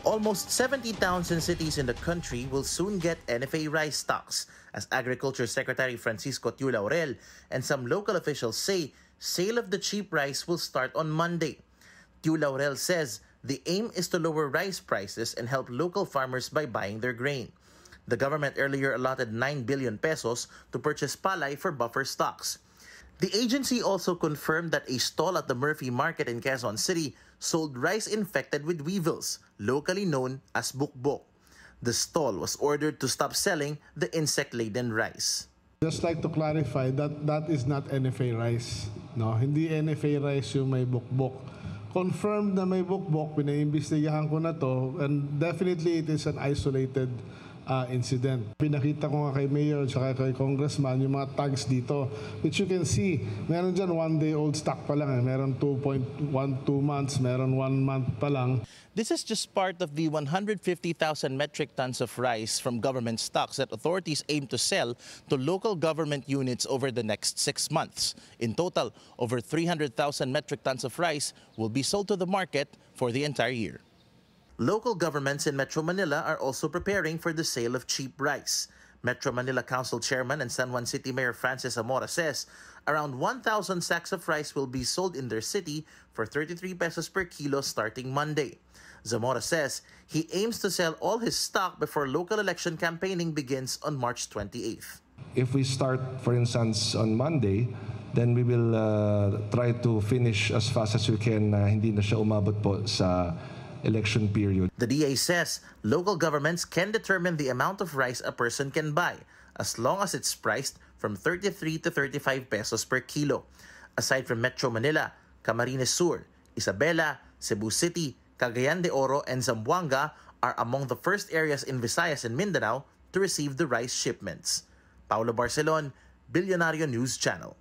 Almost 70 towns and cities in the country will soon get NFA rice stocks, as Agriculture Secretary Francisco Tiu Laurel and some local officials say sale of the cheap rice will start on Monday. Tiu Laurel says the aim is to lower rice prices and help local farmers by buying their grain. The government earlier allotted 9 billion pesos to purchase palay for buffer stocks. The agency also confirmed that a stall at the Murphy Market in Quezon City sold rice infected with weevils, locally known as bukbok. The stall was ordered to stop selling the insect-laden rice. Just like to clarify that is not NFA rice. No, hindi NFA rice yung may bukbok. Confirmed na may bukbok, pinaimbestigahan ko na to, and definitely it is an isolated incident. Pinakita ko nga kay Mayor at kay Congressman yung mga tags dito, which you can see, meron dyan 1-day-old stock pa lang, meron 2.12 months, meron 1 month pa lang. This is just part of the 150,000 metric tons of rice from government stocks that authorities aim to sell to local government units over the next 6 months. In total, over 300,000 metric tons of rice will be sold to the market for the entire year. Local governments in Metro Manila are also preparing for the sale of cheap rice. Metro Manila Council Chairman and San Juan City Mayor Francis Zamora says around 1,000 sacks of rice will be sold in their city for 33 pesos per kilo starting Monday. Zamora says he aims to sell all his stock before local election campaigning begins on March 28th. If we start, for instance, on Monday, then we will try to finish as fast as we can. Hindi na siya umabot po sa election period. The DA says local governments can determine the amount of rice a person can buy as long as it's priced from 33 to 35 pesos per kilo. Aside from Metro Manila, Camarines Sur, Isabela, Cebu City, Cagayan de Oro, and Zamboanga are among the first areas in Visayas and Mindanao to receive the rice shipments. Paulo Barcelon, Billionario News Channel.